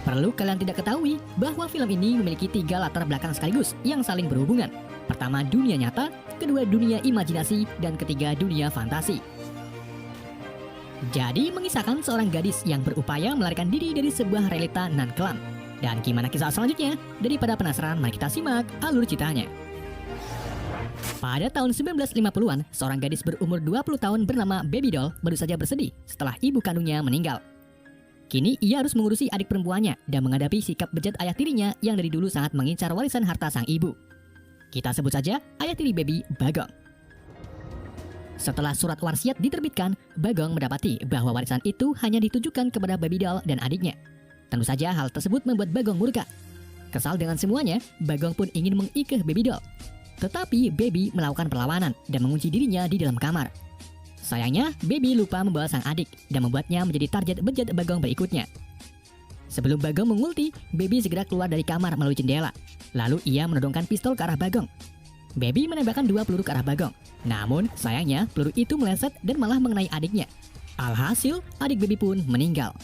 Perlu kalian tidak ketahui bahwa film ini memiliki 3 latar belakang sekaligus yang saling berhubungan. Pertama dunia nyata, kedua dunia imajinasi, dan ketiga dunia fantasi. Jadi mengisahkan seorang gadis yang berupaya melarikan diri dari sebuah realita nan kelam. Dan gimana kisah selanjutnya? Daripada penasaran, mari kita simak alur ceritanya. Pada tahun 1950-an, seorang gadis berumur 20 tahun bernama Baby Doll baru saja bersedih setelah ibu kandungnya meninggal. Kini ia harus mengurusi adik perempuannya dan menghadapi sikap bejat ayah tirinya yang dari dulu sangat mengincar warisan harta sang ibu. Kita sebut saja ayah tiri Baby, Bagong. Setelah surat wasiat diterbitkan, Bagong mendapati bahwa warisan itu hanya ditujukan kepada Baby Doll dan adiknya. Tentu saja hal tersebut membuat Bagong murka. Kesal dengan semuanya, Bagong pun ingin mengikeh Baby Doll. Tetapi Baby melakukan perlawanan dan mengunci dirinya di dalam kamar. Sayangnya, Baby lupa membawa sang adik dan membuatnya menjadi target bejat Bagong berikutnya. Sebelum Bagong mengulti, Baby segera keluar dari kamar melalui jendela. Lalu ia menodongkan pistol ke arah Bagong. Baby menembakkan 2 peluru ke arah Bagong. Namun, sayangnya peluru itu meleset dan malah mengenai adiknya. Alhasil, adik Baby pun meninggal.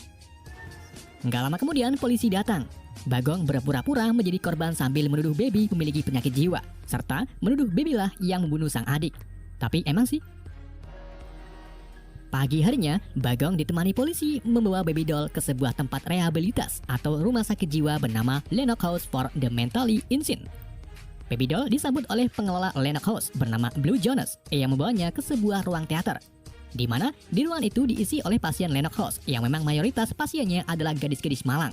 Nggak lama kemudian, polisi datang. Bagong berpura-pura menjadi korban sambil menuduh Baby memiliki penyakit jiwa, serta menuduh Baby lah yang membunuh sang adik. Tapi emang sih? Pagi harinya, Bagong ditemani polisi membawa Baby Doll ke sebuah tempat rehabilitas atau rumah sakit jiwa bernama Lenox House for the Mentally Insane. Baby Doll disambut oleh pengelola Lenox House bernama Blue Jonas yang membawanya ke sebuah ruang teater, di mana di ruangan itu diisi oleh pasien Lenox House yang memang mayoritas pasiennya adalah gadis-gadis malang.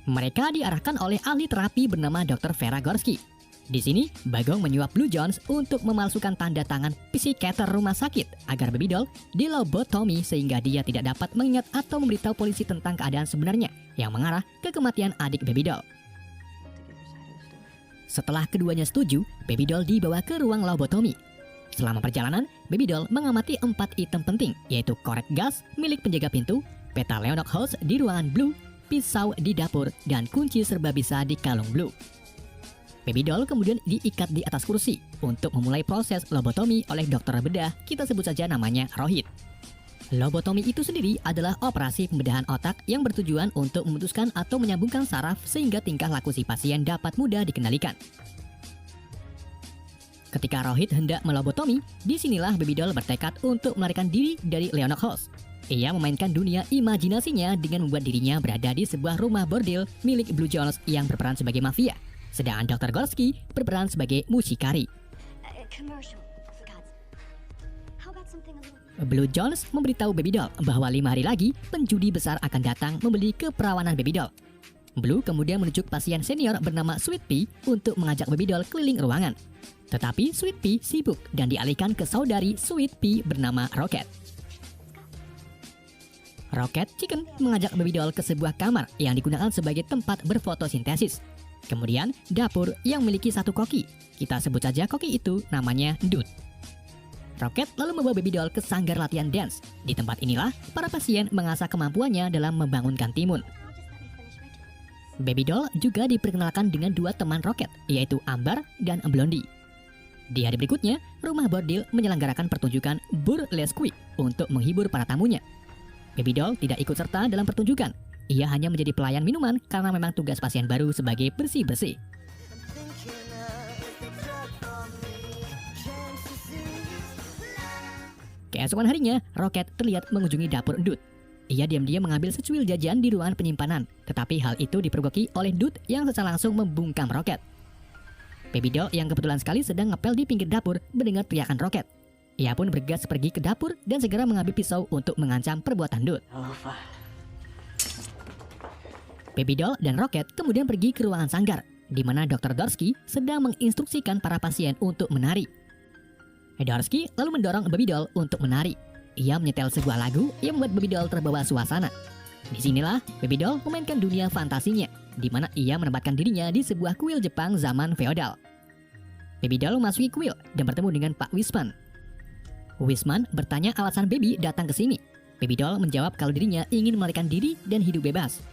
Mereka diarahkan oleh ahli terapi bernama Dr. Vera Gorski. Di sini, Bagong menyuap Blue Jones untuk memalsukan tanda tangan psikiater rumah sakit agar Baby Doll dilobotomi sehingga dia tidak dapat mengingat atau memberitahu polisi tentang keadaan sebenarnya yang mengarah ke kematian adik Baby Doll. Setelah keduanya setuju, Baby Doll dibawa ke ruang lobotomi. Selama perjalanan, Baby Doll mengamati 4 item penting, yaitu korek gas milik penjaga pintu, peta Lenox House di ruangan Blue, pisau di dapur, dan kunci serba bisa di kalung Blue. Baby Doll kemudian diikat di atas kursi untuk memulai proses lobotomi oleh dokter bedah, kita sebut saja namanya Rohit. Lobotomi itu sendiri adalah operasi pembedahan otak yang bertujuan untuk memutuskan atau menyambungkan saraf sehingga tingkah laku si pasien dapat mudah dikendalikan. Ketika Rohit hendak melobotomi, disinilah Baby Doll bertekad untuk melarikan diri dari Lenox House. Ia memainkan dunia imajinasinya dengan membuat dirinya berada di sebuah rumah bordil milik Blue Jones yang berperan sebagai mafia. Sedangkan Dr. Gorski berperan sebagai mucikari. Blue Jones memberitahu Baby Doll bahwa 5 hari lagi penjudi besar akan datang membeli keperawanan Baby Doll. Blue kemudian menunjuk pasien senior bernama Sweet Pea untuk mengajak Baby Doll keliling ruangan. Tetapi Sweet Pea sibuk dan dialihkan ke saudari Sweet Pea bernama Rocket. Rocket Chicken mengajak Baby Doll ke sebuah kamar yang digunakan sebagai tempat berfotosintesis. Kemudian dapur yang memiliki 1 koki. Kita sebut saja koki itu namanya Dud. Rocket lalu membawa Baby Doll ke sanggar latihan dance. Di tempat inilah para pasien mengasah kemampuannya dalam membangunkan timun. Baby Doll juga diperkenalkan dengan 2 teman Rocket, yaitu Ambar dan Blondie. Di hari berikutnya, rumah bordil menyelenggarakan pertunjukan burlesque untuk menghibur para tamunya. Baby Doll tidak ikut serta dalam pertunjukan. Ia hanya menjadi pelayan minuman karena memang tugas pasien baru sebagai bersih-bersih. Keesokan harinya, Rocket terlihat mengunjungi dapur Dud. Ia diam-diam mengambil secuil jajan di ruangan penyimpanan, tetapi hal itu dipergoki oleh Dud yang secara langsung membungkam Rocket. Baby Doll yang kebetulan sekali sedang ngepel di pinggir dapur mendengar teriakan Rocket. Ia pun bergegas pergi ke dapur dan segera mengambil pisau untuk mengancam perbuatan Dud. Baby Doll dan Rocket kemudian pergi ke ruangan sanggar, di mana Dr. Gorski sedang menginstruksikan para pasien untuk menari. Gorski lalu mendorong Baby Doll untuk menari. Ia menyetel sebuah lagu yang membuat Baby Doll terbawa suasana. Disinilah Baby Doll memainkan dunia fantasinya, di mana ia menempatkan dirinya di sebuah kuil Jepang zaman feodal. Baby Doll memasuki kuil dan bertemu dengan Pak Wisman. Wisman bertanya alasan Baby datang ke sini. Baby Doll menjawab kalau dirinya ingin melarikan diri dan hidup bebas.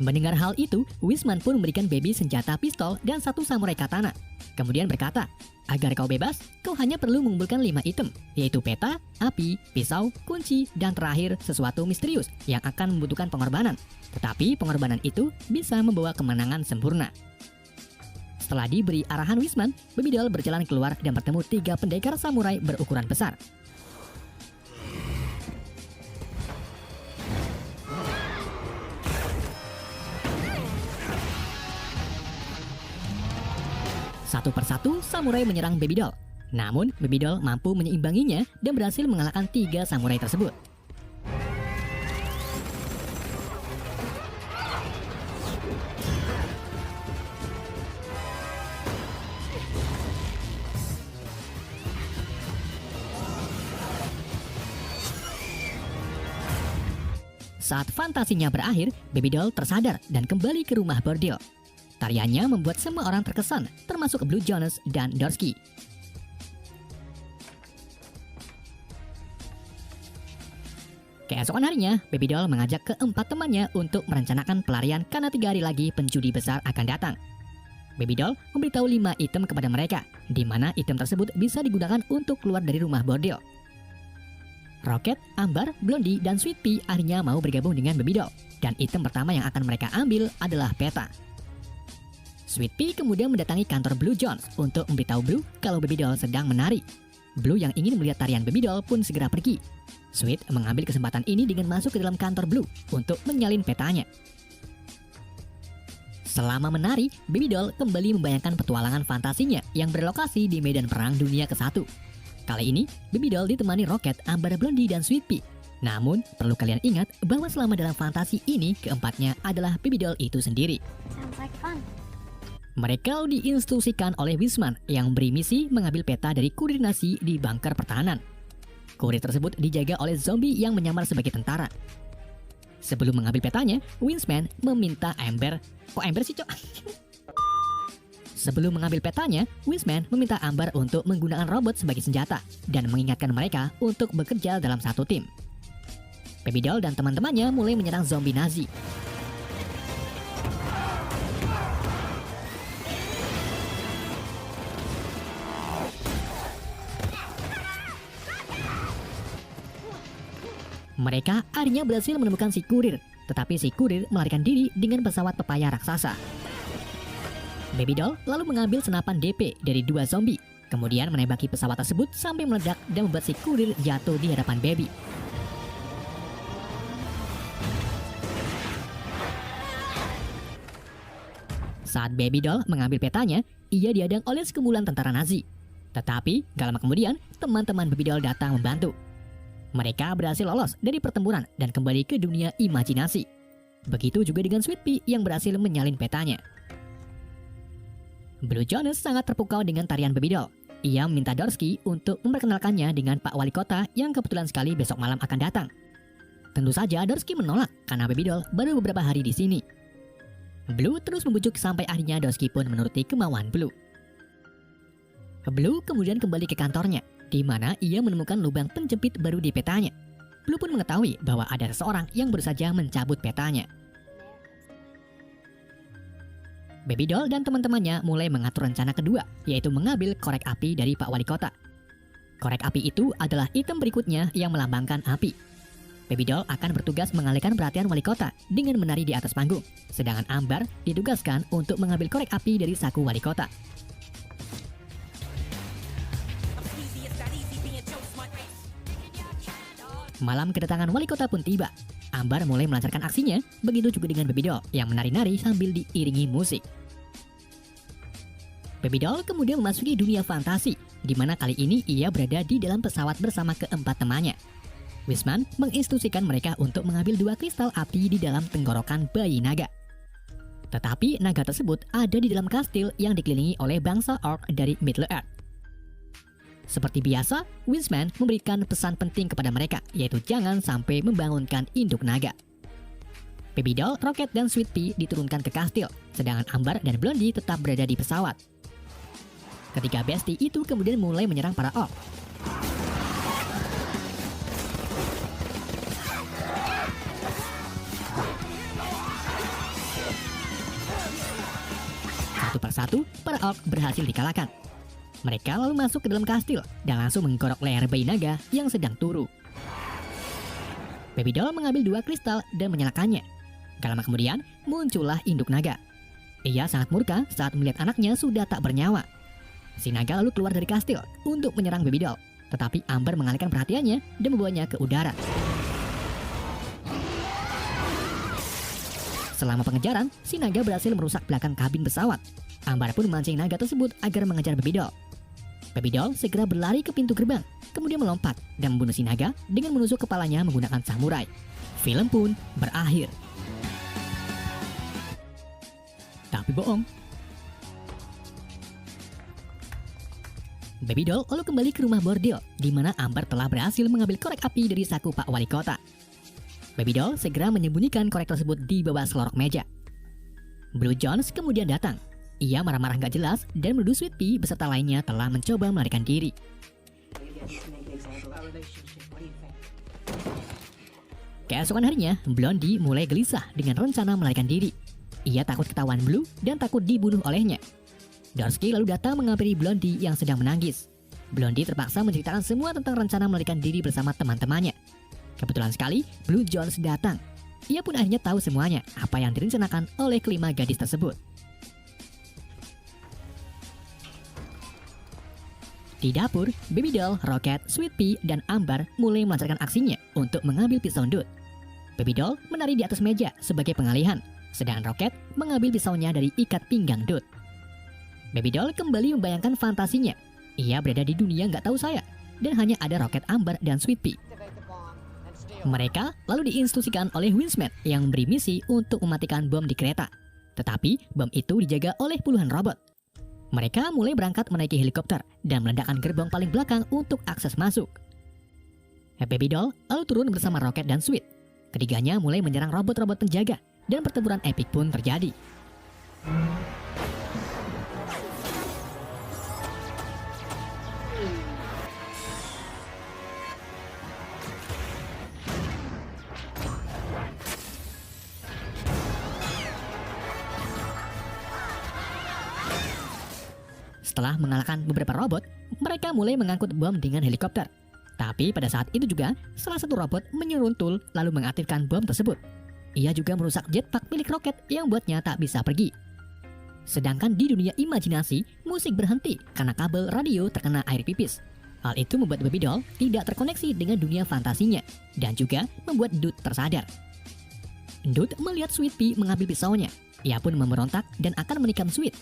Mendengar hal itu, Wisman pun memberikan Baby senjata pistol dan satu samurai katana. Kemudian berkata, agar kau bebas, kau hanya perlu mengumpulkan 5 item, yaitu peta, api, pisau, kunci, dan terakhir sesuatu misterius yang akan membutuhkan pengorbanan. Tetapi pengorbanan itu bisa membawa kemenangan sempurna. Setelah diberi arahan Wisman, Baby Doll berjalan keluar dan bertemu 3 pendekar samurai berukuran besar. Satu persatu samurai menyerang Baby Doll. Namun, Baby Doll mampu menyeimbanginya dan berhasil mengalahkan 3 samurai tersebut. Saat fantasinya berakhir, Baby Doll tersadar dan kembali ke rumah bordil. Tariannya membuat semua orang terkesan, termasuk Blue Jonas dan Dorsky. Keesokan harinya, Baby Doll mengajak keempat temannya untuk merencanakan pelarian karena 3 hari lagi penjudi besar akan datang. Baby Doll memberitahu 5 item kepada mereka, di mana item tersebut bisa digunakan untuk keluar dari rumah bordil. Rocket, Ambar, Blondie, dan Sweet Pea akhirnya mau bergabung dengan Baby Doll, dan item pertama yang akan mereka ambil adalah peta. Sweet Pea kemudian mendatangi kantor Blue Jones untuk memberitahu Blue kalau Baby Doll sedang menari. Blue yang ingin melihat tarian Baby Doll pun segera pergi. Sweet mengambil kesempatan ini dengan masuk ke dalam kantor Blue untuk menyalin petanya. Selama menari, Baby Doll kembali membayangkan petualangan fantasinya yang berlokasi di medan perang dunia ke-1. Kali ini, Baby Doll ditemani Rocket, Amber, Blondie, dan Sweet Pea. Namun, perlu kalian ingat bahwa selama dalam fantasi ini, keempatnya adalah Baby Doll itu sendiri. Sounds like fun. Mereka diinstruksikan oleh Wisman yang beri misi mengambil peta dari kurir nasi di bunker pertahanan. Kurir tersebut dijaga oleh zombie yang menyamar sebagai tentara. Sebelum mengambil petanya, Wisman meminta Amber. Kok Amber sih, Cok? Sebelum mengambil petanya, Wisman meminta Amber untuk menggunakan robot sebagai senjata dan mengingatkan mereka untuk bekerja dalam satu tim. Baby Doll dan teman-temannya mulai menyerang zombie Nazi. Mereka akhirnya berhasil menemukan si kurir, tetapi si kurir melarikan diri dengan pesawat pepaya raksasa. Baby Doll lalu mengambil senapan DP dari 2 zombie, kemudian menembaki pesawat tersebut sampai meledak dan membuat si kurir jatuh di hadapan Baby. Saat Baby Doll mengambil petanya, ia dihadang oleh sekumpulan tentara Nazi. Tetapi, gak lama kemudian, teman-teman Baby Doll datang membantu. Mereka berhasil lolos dari pertempuran dan kembali ke dunia imajinasi. Begitu juga dengan Sweet Pea yang berhasil menyalin petanya. Blue Jonas sangat terpukau dengan tarian Baby Doll. Ia meminta Dorsky untuk memperkenalkannya dengan Pak Wali Kota yang kebetulan sekali besok malam akan datang. Tentu saja Dorsky menolak karena Baby Doll baru beberapa hari di sini. Blue terus membujuk sampai akhirnya Dorsky pun menuruti kemauan Blue. Blue kemudian kembali ke kantornya, di mana ia menemukan lubang penjepit baru di petanya. Blue pun mengetahui bahwa ada seseorang yang baru saja mencabut petanya. Baby Doll dan teman-temannya mulai mengatur rencana kedua, yaitu mengambil korek api dari Pak Wali Kota. Korek api itu adalah item berikutnya yang melambangkan api. Baby Doll akan bertugas mengalihkan perhatian Wali Kota dengan menari di atas panggung, sedangkan Ambar ditugaskan untuk mengambil korek api dari saku Wali Kota. Malam kedatangan Wali Kota pun tiba. Ambar mulai melancarkan aksinya, begitu juga dengan Baby Doll yang menari-nari sambil diiringi musik. Baby Doll kemudian memasuki dunia fantasi, di mana kali ini ia berada di dalam pesawat bersama keempat temannya. Wisman menginstruksikan mereka untuk mengambil 2 kristal api di dalam tenggorokan bayi naga. Tetapi naga tersebut ada di dalam kastil yang dikelilingi oleh bangsa orc dari Middle-earth. Seperti biasa, Wisman memberikan pesan penting kepada mereka, yaitu jangan sampai membangunkan induk naga. Baby Doll, Rocket, dan Sweet Pea diturunkan ke kastil, sedangkan Ambar dan Blondie tetap berada di pesawat. Ketiga bestie itu kemudian mulai menyerang para orc. persatu, para orc berhasil dikalahkan. Mereka lalu masuk ke dalam kastil dan langsung menggorok leher bayi naga yang sedang turu. Baby doll mengambil 2 kristal dan menyalakannya. Gak lama kemudian, muncullah induk naga. Ia sangat murka saat melihat anaknya sudah tak bernyawa. Si naga lalu keluar dari kastil untuk menyerang baby doll, tetapi Amber mengalihkan perhatiannya dan membawanya ke udara. Selama pengejaran, si naga berhasil merusak belakang kabin pesawat. Amber pun memancing naga tersebut agar mengejar baby doll. Baby doll segera berlari ke pintu gerbang, kemudian melompat dan membunuh si naga dengan menusuk kepalanya menggunakan samurai. Film pun berakhir. Tapi bohong. Baby doll lalu kembali ke rumah bordil, di mana Amber telah berhasil mengambil korek api dari saku Pak Wali Kota. Baby doll segera menyembunyikan korek tersebut di bawah selorok meja. Blue Jones kemudian datang. Ia marah-marah gak jelas dan menuduh Sweet Pea beserta lainnya telah mencoba melarikan diri. Keesokan harinya, Blondie mulai gelisah dengan rencana melarikan diri. Ia takut ketahuan Blue dan takut dibunuh olehnya. Dorsky lalu datang menghampiri Blondie yang sedang menangis. Blondie terpaksa menceritakan semua tentang rencana melarikan diri bersama teman-temannya. Kebetulan sekali, Blue Jones datang. Ia pun akhirnya tahu semuanya apa yang direncanakan oleh kelima gadis tersebut. Di dapur, Baby Doll, Rocket, Sweet Pea, dan Amber mulai melancarkan aksinya untuk mengambil pisau Dud. Baby Doll menari di atas meja sebagai pengalihan, sedangkan Rocket mengambil pisaunya dari ikat pinggang Dud. Baby Doll kembali membayangkan fantasinya. Ia berada di dunia nggak tahu saya, dan hanya ada Rocket, Amber, dan Sweet Pea. Mereka lalu diinstruksikan oleh Winsmet yang memberi misi untuk mematikan bom di kereta. Tetapi bom itu dijaga oleh puluhan robot. Mereka mulai berangkat menaiki helikopter dan meledakkan gerbang paling belakang untuk akses masuk. Baby Doll lalu turun bersama Rocket dan Sweet. Ketiganya mulai menyerang robot-robot penjaga dan pertempuran epik pun terjadi. Setelah mengalahkan beberapa robot, mereka mulai mengangkut bom dengan helikopter. Tapi pada saat itu juga, salah satu robot menyeruntul lalu mengaktifkan bom tersebut. Ia juga merusak jetpack milik Rocket yang membuatnya tak bisa pergi. Sedangkan di dunia imajinasi, musik berhenti karena kabel radio terkena air pipis. Hal itu membuat Baby Doll tidak terkoneksi dengan dunia fantasinya dan juga membuat Dud tersadar. Dud melihat Sweet Pea mengambil pisaunya. Ia pun memberontak dan akan menikam Sweet.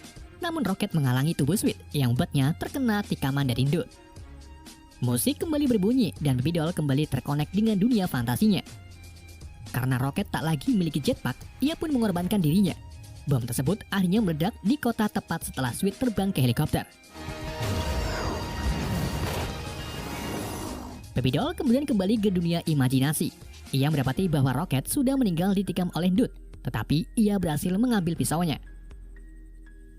Namun Rocket menghalangi tubuh Sweet yang membuatnya terkena tikaman dari Dud. Musik kembali berbunyi dan Baby Doll kembali terkonek dengan dunia fantasinya. Karena Rocket tak lagi memiliki jetpack, ia pun mengorbankan dirinya. Bom tersebut akhirnya meledak di kota tepat setelah Sweet terbang ke helikopter. Baby Doll kemudian kembali ke dunia imajinasi. Ia mendapati bahwa Rocket sudah meninggal ditikam oleh Dud, tetapi ia berhasil mengambil pisaunya.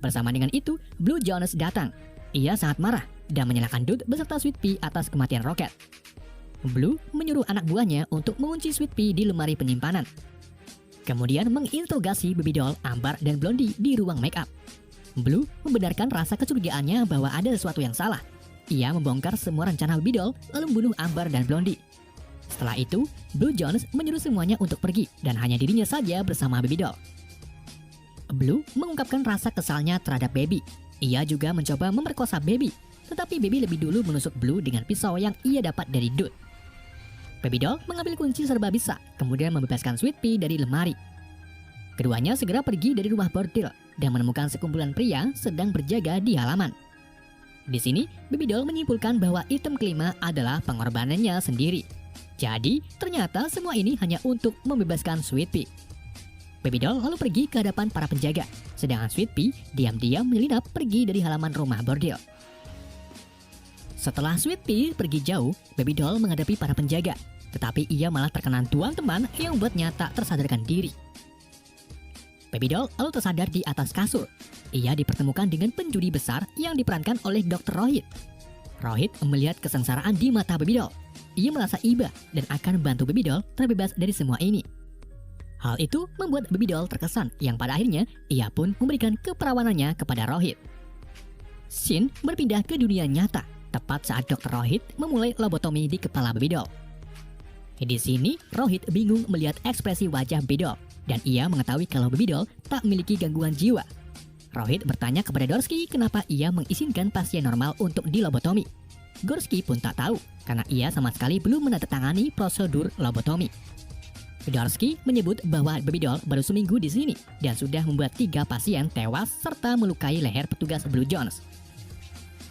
Bersama dengan itu, Blue Jones datang. Ia sangat marah dan menyalahkan Dud beserta Sweet Pea atas kematian Rocket. Blue menyuruh anak buahnya untuk mengunci Sweet Pea di lemari penyimpanan. Kemudian menginterogasi Baby Doll, Amber, dan Blondie di ruang make up. Blue membenarkan rasa kecurigaannya bahwa ada sesuatu yang salah. Ia membongkar semua rencana Baby Doll lalu membunuh Amber dan Blondie. Setelah itu, Blue Jones menyuruh semuanya untuk pergi dan hanya dirinya saja bersama Baby Doll. Blue mengungkapkan rasa kesalnya terhadap Baby. Ia juga mencoba memperkosa Baby, tetapi Baby lebih dulu menusuk Blue dengan pisau yang ia dapat dari Dud. Baby Doll mengambil kunci serba bisa, kemudian membebaskan Sweet Pea dari lemari. Keduanya segera pergi dari rumah bordil dan menemukan sekumpulan pria sedang berjaga di halaman. Di sini, Baby Doll menyimpulkan bahwa item kelima adalah pengorbanannya sendiri. Jadi, ternyata semua ini hanya untuk membebaskan Sweet Pea. Baby Doll lalu pergi ke hadapan para penjaga, sedangkan Sweet Pea diam-diam menyelinap pergi dari halaman rumah bordil. Setelah Sweet Pea pergi jauh, Baby Doll menghadapi para penjaga, tetapi ia malah terkena hantuan teman yang membuatnya tak tersadarkan diri. Baby Doll lalu tersadar di atas kasur. Ia dipertemukan dengan penjudi besar yang diperankan oleh Dr. Rohit. Rohit melihat kesengsaraan di mata Baby Doll. Ia merasa iba dan akan membantu Baby Doll terbebas dari semua ini. Hal itu membuat Baby Doll terkesan yang pada akhirnya ia pun memberikan keperawanannya kepada Rohit. Scene berpindah ke dunia nyata, tepat saat Dr. Rohit memulai lobotomi di kepala Baby Doll. Di sini, Rohit bingung melihat ekspresi wajah Baby Doll, dan ia mengetahui kalau Baby Doll tak memiliki gangguan jiwa. Rohit bertanya kepada Gorsky kenapa ia mengizinkan pasien normal untuk dilobotomi. Gorsky pun tak tahu, karena ia sama sekali belum menandatangani prosedur lobotomi. Gorsky menyebut bahwa Baby Doll baru seminggu di sini dan sudah membuat 3 pasien tewas serta melukai leher petugas Blue Jones.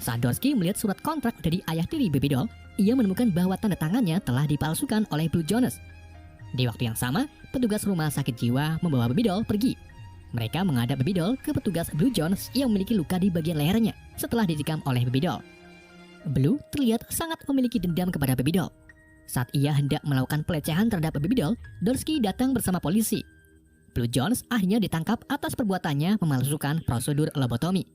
Saat Gorsky melihat surat kontrak dari ayah tiri Baby Doll, ia menemukan bahwa tanda tangannya telah dipalsukan oleh Blue Jones. Di waktu yang sama, petugas rumah sakit jiwa membawa Baby Doll pergi. Mereka menghadap Baby Doll ke petugas Blue Jones yang memiliki luka di bagian lehernya setelah ditikam oleh Baby Doll. Blue terlihat sangat memiliki dendam kepada Baby Doll. Saat ia hendak melakukan pelecehan terhadap Baby Doll, Gorsky datang bersama polisi. Blue Jones akhirnya ditangkap atas perbuatannya memalsukan prosedur lobotomi.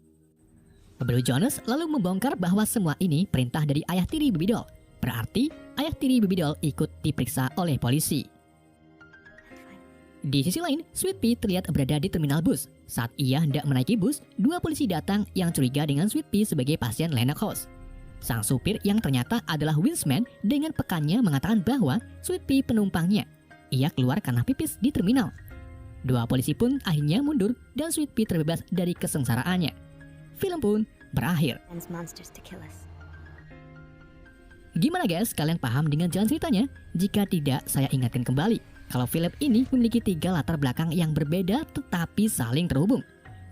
Blue Jones lalu membongkar bahwa semua ini perintah dari ayah tiri Baby Doll. Berarti ayah tiri Baby Doll ikut diperiksa oleh polisi. Di sisi lain, Sweet Pea terlihat berada di terminal bus. Saat ia hendak menaiki bus, 2 polisi datang yang curiga dengan Sweet Pea sebagai pasien Lennox House. Sang supir yang ternyata adalah Winsman dengan pekannya mengatakan bahwa Sweet Pea penumpangnya. Ia keluar karena pipis di terminal. 2 polisi pun akhirnya mundur dan Sweet Pea terbebas dari kesengsaraannya. Film pun berakhir. Gimana guys, kalian paham dengan jalan ceritanya? Jika tidak, saya ingatkan kembali kalau film ini memiliki 3 latar belakang yang berbeda tetapi saling terhubung.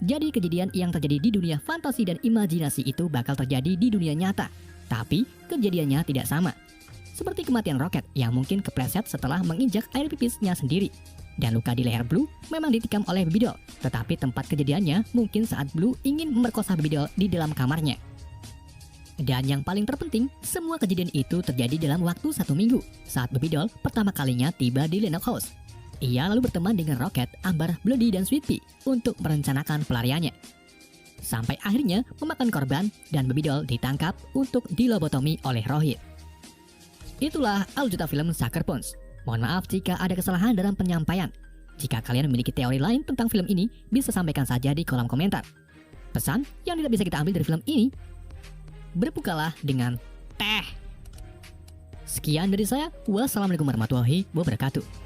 Jadi kejadian yang terjadi di dunia fantasi dan imajinasi itu bakal terjadi di dunia nyata. Tapi kejadiannya tidak sama. Seperti kematian Rocket yang mungkin kepleset setelah menginjak air pipisnya sendiri. Dan luka di leher Blue memang ditikam oleh Baby Doll. Tetapi tempat kejadiannya mungkin saat Blue ingin memerkosa Baby Doll di dalam kamarnya. Dan yang paling terpenting, semua kejadian itu terjadi dalam waktu 1 minggu saat Baby Doll pertama kalinya tiba di Lennox House. Ia lalu berteman dengan Rocket, Amber, Bloody, dan Sweet Pea untuk merencanakan pelariannya. Sampai akhirnya memakan korban dan Baby Doll ditangkap untuk dilobotomi oleh Rohit. Itulah alur cerita film Sucker Punch. Mohon maaf jika ada kesalahan dalam penyampaian. Jika kalian memiliki teori lain tentang film ini, bisa sampaikan saja di kolom komentar. Pesan yang tidak bisa kita ambil dari film ini, berbukalah dengan teh. Sekian dari saya. Wassalamualaikum warahmatullahi wabarakatuh.